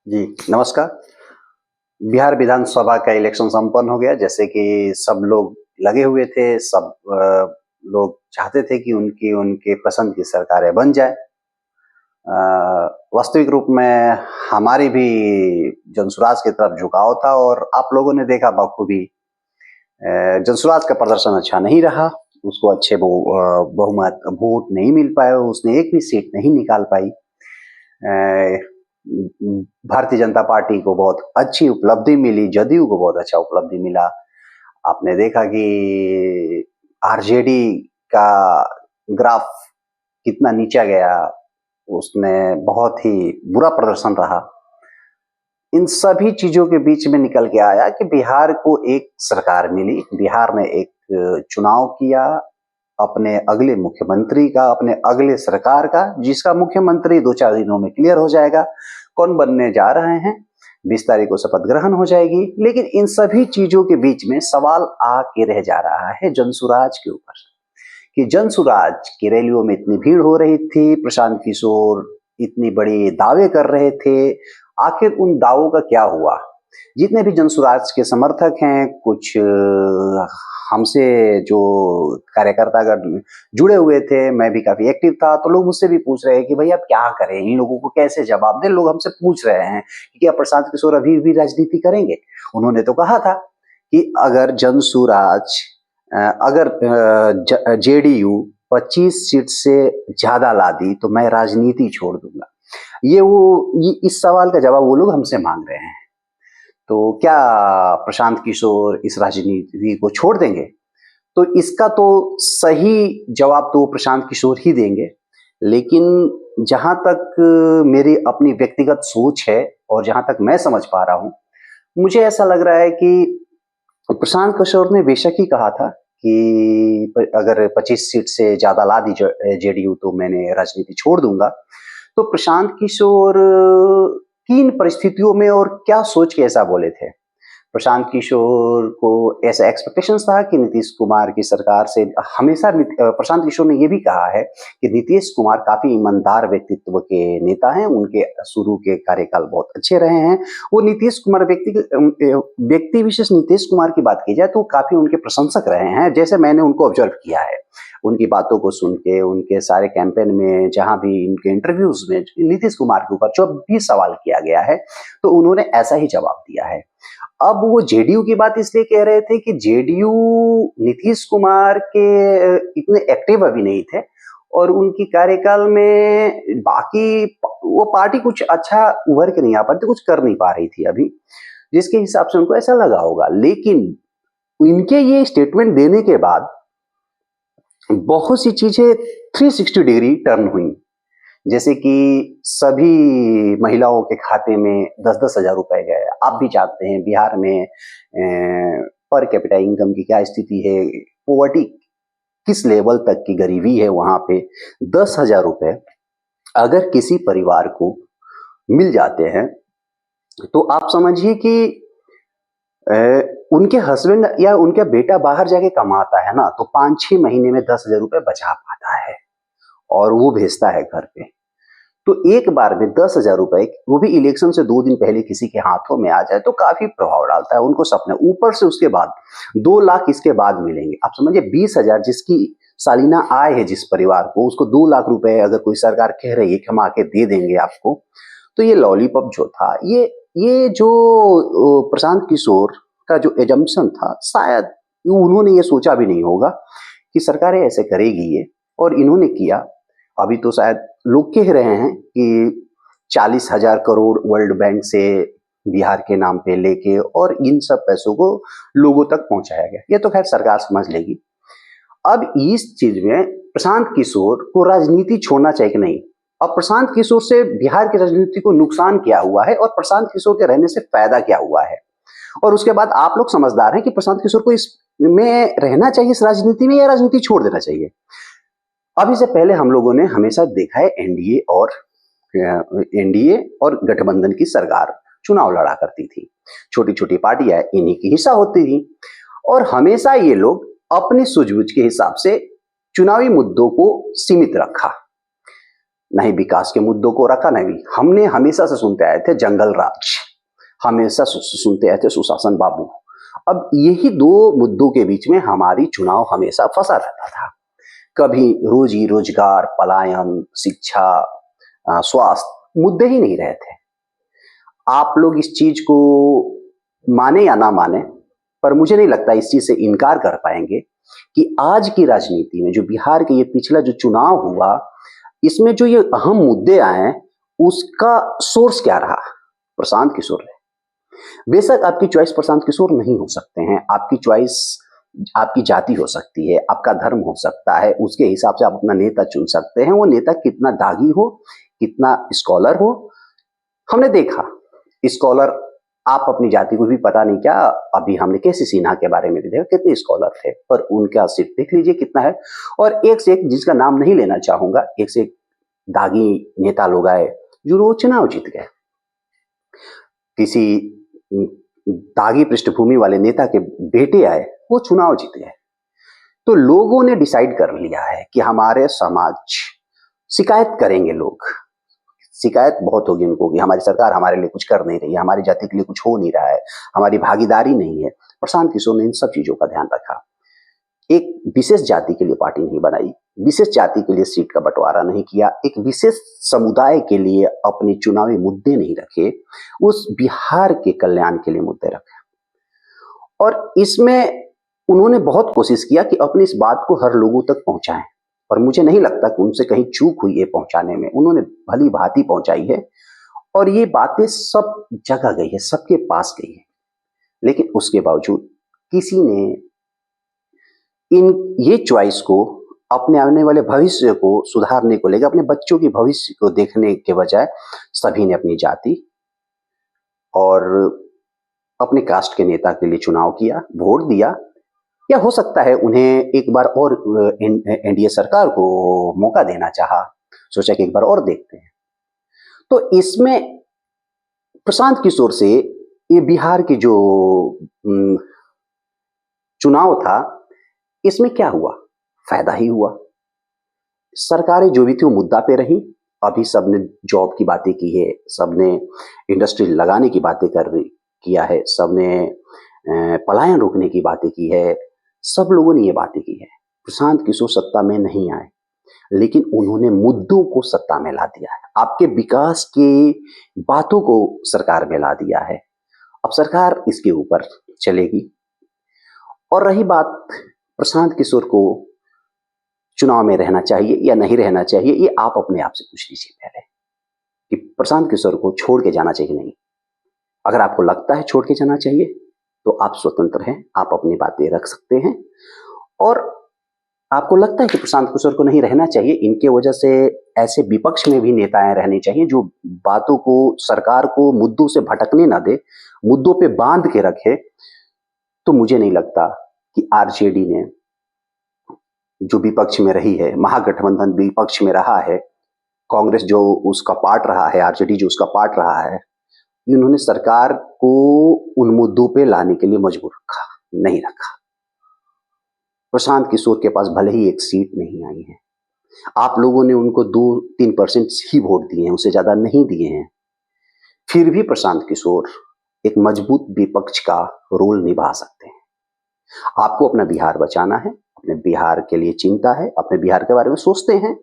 जी, नमस्कार। बिहार विधानसभा का इलेक्शन संपन्न हो गया। जैसे कि सब लोग लगे हुए थे, सब लोग चाहते थे कि उनकी उनके पसंद की सरकारें बन जाए। वास्तविक रूप में हमारी भी जनसुराज की तरफ झुकाव था और आप लोगों ने देखा बखूबी जनसुराज का प्रदर्शन अच्छा नहीं रहा। उसको अच्छे बहुमत वोट नहीं मिल पाए, उसने एक भी सीट नहीं निकाल पाई। अ, भारतीय जनता पार्टी को बहुत अच्छी उपलब्धि मिली, जदयू को बहुत अच्छा उपलब्धि मिला। आपने देखा कि आरजेडी का ग्राफ कितना नीचा गया, उसने बहुत ही बुरा प्रदर्शन रहा। इन सभी चीजों के बीच में निकल के आया कि बिहार को एक सरकार मिली, बिहार ने एक चुनाव किया अपने अगले मुख्यमंत्री का, अपने अगले सरकार का, जिसका मुख्यमंत्री 2-4 दिनों में क्लियर हो जाएगा, कौन बनने जा रहे हैं। 20 तारीख को शपथ ग्रहण हो जाएगी। लेकिन इन सभी चीजों के बीच में सवाल आके रह जा रहा है जनसुराज के ऊपर कि जनसुराज की रैलियों में इतनी भीड़ हो रही थी, प्रशांत किशोर इतनी बड़ी दावे कर रहे थे, आखिर उन दावों का क्या हुआ। जितने भी जनसुराज के समर्थक हैं, कुछ हमसे जो कार्यकर्ता अगर जुड़े हुए थे, मैं भी काफी एक्टिव था, तो लोग मुझसे भी पूछ रहे हैं कि भाई अब क्या करें, इन लोगों को कैसे जवाब दें। लोग हमसे पूछ रहे हैं कि क्या प्रशांत किशोर अभी भी राजनीति करेंगे। उन्होंने तो कहा था कि अगर जनसुराज अगर जेडीयू 25 सीट से ज्यादा ला दी तो मैं राजनीति छोड़ दूंगा। ये इस सवाल का जवाब वो लोग हमसे मांग रहे हैं। तो क्या प्रशांत किशोर इस राजनीति को छोड़ देंगे? तो इसका तो सही जवाब तो प्रशांत किशोर ही देंगे। लेकिन जहां तक मेरी अपनी व्यक्तिगत सोच है और जहां तक मैं समझ पा रहा हूं, मुझे ऐसा लग रहा है कि प्रशांत किशोर ने बेशक ही कहा था कि अगर 25 सीट से ज्यादा ला दी जेडीयू तो मैंने राजनीति छोड़ दूंगा। तो प्रशांत किशोर किन परिस्थितियों में और क्या सोच के ऐसा बोले थे? प्रशांत किशोर को ऐसा एक्सपेक्टेशंस था कि नीतीश कुमार की सरकार से हमेशा प्रशांत किशोर ने ये भी कहा है कि नीतीश कुमार काफी ईमानदार व्यक्तित्व के नेता हैं, उनके शुरू के कार्यकाल बहुत अच्छे रहे हैं। वो नीतीश कुमार व्यक्ति विशेष नीतीश कुमार की बात की जाए तो काफी उनके प्रशंसक रहे हैं, जैसे मैंने उनको ऑब्जर्व किया है। उनकी बातों को सुन के, उनके सारे कैंपेन में, जहां भी उनके इंटरव्यूज में नीतीश कुमार के ऊपर जो भी सवाल किया गया है, तो उन्होंने ऐसा ही जवाब दिया है। अब वो जेडीयू की बात इसलिए कह रहे थे कि जेडीयू नीतीश कुमार के इतने एक्टिव अभी नहीं थे और उनकी कार्यकाल में बाकी वो पार्टी कुछ अच्छा उभर के नहीं आ पाती, कुछ कर नहीं पा रही थी अभी, जिसके हिसाब से उनको ऐसा लगा होगा। लेकिन इनके ये स्टेटमेंट देने के बाद बहुत सी चीजें 360 डिग्री टर्न हुई। जैसे कि सभी महिलाओं के खाते में 10-10 हजार रुपए गए। आप भी जानते हैं बिहार में पर कैपिटा इनकम की क्या स्थिति है, पॉवर्टी किस लेवल तक की गरीबी है वहां पे। 10,000 रुपए अगर किसी परिवार को मिल जाते हैं तो आप समझिए कि उनके हस्बैंड या उनका बेटा बाहर जाके कमाता है ना, तो 5-6 महीने में 10,000 रुपए बचा पाता है और वो भेजता है घर पे। तो एक बार में 10,000 रुपए, वो भी इलेक्शन से 2 दिन पहले किसी के हाथों में आ जाए तो काफी प्रभाव डालता है। उनको सपने ऊपर से उसके बाद 2 लाख इसके बाद मिलेंगे। आप समझिए 20,000 जिसकी सालाना आय है जिस परिवार को, उसको 2 लाख रुपए अगर कोई सरकार कह रही है कि हम आके दे देंगे आपको, तो ये लॉलीपॉप जो था, ये जो प्रशांत किशोर का जो एजम्पशन था, शायद उन्होंने ये सोचा भी नहीं होगा कि सरकारें ऐसे करेगी ये, और इन्होंने किया। अभी तो शायद लोग कह रहे हैं कि 40,000 करोड़ वर्ल्ड बैंक से बिहार के नाम पे लेके और इन सब पैसों को लोगों तक पहुंचाया गया। ये तो खैर सरकार समझ लेगी। अब इस चीज में प्रशांत किशोर को राजनीति छोड़ना चाहिए कि नहीं? अब प्रशांत किशोर से बिहार की राजनीति को नुकसान क्या हुआ है और प्रशांत किशोर के रहने से फायदा क्या हुआ है? और उसके बाद आप लोग समझदार हैं कि प्रशांत किशोर को इसमें रहना चाहिए, इस राजनीति में, या राजनीति छोड़ देना चाहिए। अब इससे पहले हम लोगों ने हमेशा देखा है एनडीए और गठबंधन की सरकार चुनाव लड़ा करती थी। छोटी छोटी पार्टियां इन्हीं की हिस्सा होती थी और हमेशा ये लोग अपनी सूझबूझ के हिसाब से चुनावी मुद्दों को सीमित रखा। न ही विकास के मुद्दों को रखा, न भी हमने हमेशा से सुनते आए थे जंगल राज, हमेशा सुनते आए थे सुशासन बाबू। अब यही दो मुद्दों के बीच में हमारी चुनाव हमेशा फंसा रहता था। कभी रोजी रोजगार, पलायन, शिक्षा, स्वास्थ्य मुद्दे ही नहीं रहे थे। आप लोग इस चीज को माने या ना माने, पर मुझे नहीं लगता इस चीज से इनकार कर पाएंगे कि आज की राजनीति में जो बिहार के ये पिछला जो चुनाव हुआ, इसमें जो ये अहम मुद्दे आए उसका सोर्स क्या रहा? प्रशांत किशोर है। बेशक आपकी चॉइस प्रशांत किशोर नहीं हो सकते हैं, आपकी चॉइस आपकी जाति हो सकती है, आपका धर्म हो सकता है, उसके हिसाब से आप अपना नेता चुन सकते हैं। वो नेता कितना दागी हो, कितना स्कॉलर हो, हमने देखा स्कॉलर, आप अपनी जाति को भी पता नहीं क्या, अभी हमने केसी सिन्हा के बारे में भी देखा कितने स्कॉलर थे, पर उनका सीट देख लीजिए कितना है। और एक से एक, जिसका नाम नहीं लेना चाहूंगा, एक से एक दागी नेता लोग आए जो रोज चुनाव जीत गए। किसी दागी पृष्ठभूमि वाले नेता के बेटे आए, वो चुनाव जीत गए। तो लोगों ने डिसाइड कर लिया है कि हमारे समाज शिकायत करेंगे, लोग शिकायत बहुत होगी उनको कि हमारी सरकार हमारे लिए कुछ कर नहीं रही है, हमारी जाति के लिए कुछ हो नहीं रहा है, हमारी भागीदारी नहीं है। प्रशांत किशोर ने इन सब चीजों का ध्यान रखा। एक विशेष जाति के लिए पार्टी नहीं बनाई, विशेष जाति के लिए सीट का बंटवारा नहीं किया, एक विशेष समुदाय के लिए अपने चुनावी मुद्दे नहीं रखे, उस बिहार के कल्याण के लिए मुद्दे रखे। और इसमें उन्होंने बहुत कोशिश किया कि अपनी इस बात को हर लोगों तक पहुंचाएं, और मुझे नहीं लगता कि उनसे कहीं चूक हुई है पहुंचाने में। उन्होंने भली भांति पहुंचाई है और ये बातें सब जगह गई है, सबके पास गई है। लेकिन उसके बावजूद किसी ने ये चॉइस को अपने आने वाले भविष्य को सुधारने को लेकर, अपने बच्चों की भविष्य को देखने के बजाय सभी ने अपनी जाति और अपने कास्ट के नेता के लिए चुनाव किया, वोट दिया। या हो सकता है उन्हें एक बार और एनडीए सरकार को मौका देना चाहा, सोचा कि एक बार और देखते हैं। तो इसमें प्रशांत किशोर से ये बिहार की जो चुनाव था, इसमें क्या हुआ? फायदा ही हुआ। सरकारें जो भी थी वो मुद्दा पे रही। अभी सबने जॉब की बातें की है, सबने इंडस्ट्री लगाने की बातें किया है, सबने पलायन रोकने की बातें की है, सब लोगों ने ये बातें की है। प्रशांत किशोर सत्ता में नहीं आए, लेकिन उन्होंने मुद्दों को सत्ता में ला दिया है, आपके विकास की बातों को सरकार में ला दिया है। अब सरकार इसके ऊपर चलेगी। और रही बात प्रशांत किशोर को चुनाव में रहना चाहिए या नहीं रहना चाहिए, ये आप अपने आप से पूछ लीजिए पहले कि प्रशांत किशोर को छोड़ के जाना चाहिए नहीं। अगर आपको लगता है छोड़ के जाना चाहिए तो आप स्वतंत्र हैं, आप अपनी बातें रख सकते हैं। और आपको लगता है कि प्रशांत किशोर को नहीं रहना चाहिए, इनके वजह से ऐसे विपक्ष में भी नेताएं रहने चाहिए जो बातों को, सरकार को मुद्दों से भटकने ना दे, मुद्दों पे बांध के रखे, तो मुझे नहीं लगता कि आरजेडी ने जो विपक्ष में रही है, महागठबंधन विपक्ष में रहा है, कांग्रेस जो उसका पार्ट रहा है, आरजेडी जो उसका पार्ट रहा है, इन्होंने सरकार को उन मुद्दों पे लाने के लिए मजबूर नहीं रखा। प्रशांत किशोर के पास भले ही एक सीट नहीं आई है, आप लोगों ने उनको 2-3% ही वोट दिए हैं, उससे ज्यादा नहीं दिए हैं, फिर भी प्रशांत किशोर एक मजबूत विपक्ष का रोल निभा सकते हैं। आपको अपना बिहार बचाना है, अपने बिहार के लिए चिंता है, अपने बिहार के बारे में सोचते हैं,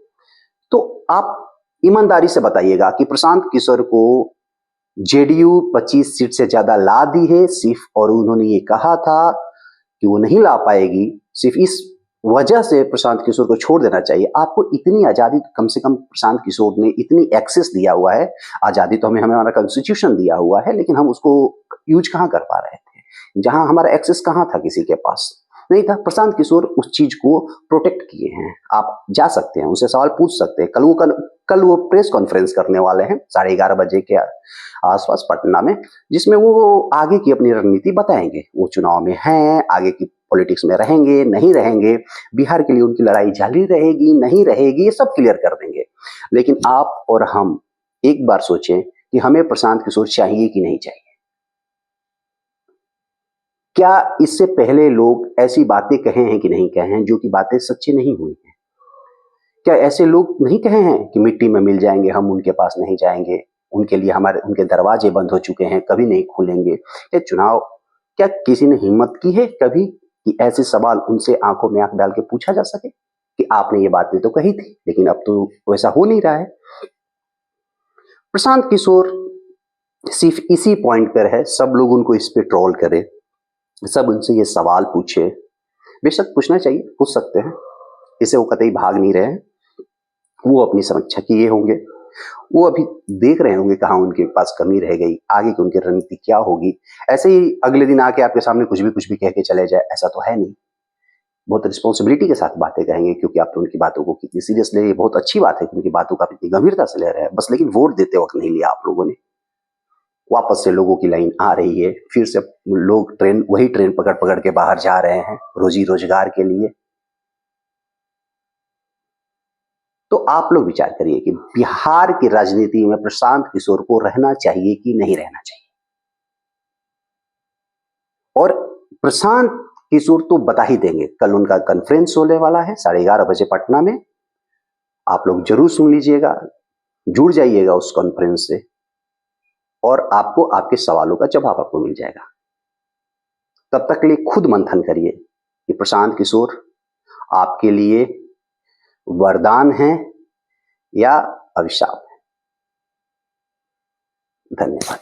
तो आप ईमानदारी से बताइएगा कि प्रशांत किशोर को जेडीयू 25 सीट से ज्यादा ला दी है सिर्फ, और उन्होंने ये कहा था कि वो नहीं ला पाएगी, सिर्फ इस वजह से प्रशांत किशोर को छोड़ देना चाहिए। आपको इतनी आजादी, कम से कम प्रशांत किशोर ने इतनी एक्सेस दिया हुआ है, आजादी तो हमें हमारा कॉन्स्टिट्यूशन दिया हुआ है, लेकिन हम उसको यूज कहाँ कर पा रहे थे? जहां हमारा एक्सेस कहाँ था, किसी के पास नहीं था। प्रशांत किशोर उस चीज को प्रोटेक्ट किए हैं। आप जा सकते हैं, उनसे सवाल पूछ सकते हैं। कल वो प्रेस कॉन्फ्रेंस करने वाले हैं 11:30 बजे के आसपास पटना में, जिसमें वो आगे की अपनी रणनीति बताएंगे। वो चुनाव में हैं, आगे की पॉलिटिक्स में रहेंगे नहीं रहेंगे, बिहार के लिए उनकी लड़ाई जारी रहेगी नहीं रहेगी, ये सब क्लियर कर देंगे। लेकिन आप और हम एक बार सोचें कि हमें प्रशांत किशोर चाहिए कि नहीं चाहिए। क्या इससे पहले लोग ऐसी बातें कहे हैं कि नहीं कहे हैं जो कि बातें सच्ची नहीं हुई हैं? क्या ऐसे लोग नहीं कहे हैं कि मिट्टी में मिल जाएंगे, हम उनके पास नहीं जाएंगे, उनके लिए उनके दरवाजे बंद हो चुके हैं, कभी नहीं खुलेंगे? ये चुनाव, क्या किसी ने हिम्मत की है कभी कि ऐसे सवाल उनसे आंखों में आंख डाल के पूछा जा सके कि आपने ये बातें तो कही थी, लेकिन अब तो वैसा हो नहीं रहा है। प्रशांत किशोर सिर्फ इसी पॉइंट पर है, सब लोग उनको इस पे ट्रोल करे, सब उनसे ये सवाल पूछे। बेशक पूछना चाहिए, पूछ सकते हैं, इसे वो कतई भाग नहीं रहे हैं। वो अपनी समीक्षा किए होंगे, वो अभी देख रहे होंगे कहाँ उनके पास कमी रह गई, आगे की उनकी रणनीति क्या होगी। ऐसे ही अगले दिन आके आपके सामने कुछ भी कह के चले जाए, ऐसा तो है नहीं। बहुत रिस्पॉन्सिबिलिटी के साथ बातें कहेंगे, क्योंकि आप तो उनकी बातों को कितनी सीरियस ले, ये बहुत अच्छी बात है कि उनकी बातों का इतनी गंभीरता से ले रहे हैं। बस लेकिन वोट देते वक्त नहीं लिया आप लोगों ने। वापस से लोगों की लाइन आ रही है, फिर से लोग वही ट्रेन पकड़ पकड़ के बाहर जा रहे हैं रोजी रोजगार के लिए। तो आप लोग विचार करिए कि बिहार की राजनीति में प्रशांत किशोर को रहना चाहिए कि नहीं रहना चाहिए। और प्रशांत किशोर तो बता ही देंगे, कल उनका कॉन्फ्रेंस होने वाला है 11:30 बजे पटना में। आप लोग जरूर सुन लीजिएगा, जुड़ जाइएगा उस कॉन्फ्रेंस से, और आपको आपके सवालों का जवाब आपको मिल जाएगा। तब तक के लिए खुद मंथन करिए कि प्रशांत किशोर आपके लिए वरदान है या अभिशाप है। धन्यवाद।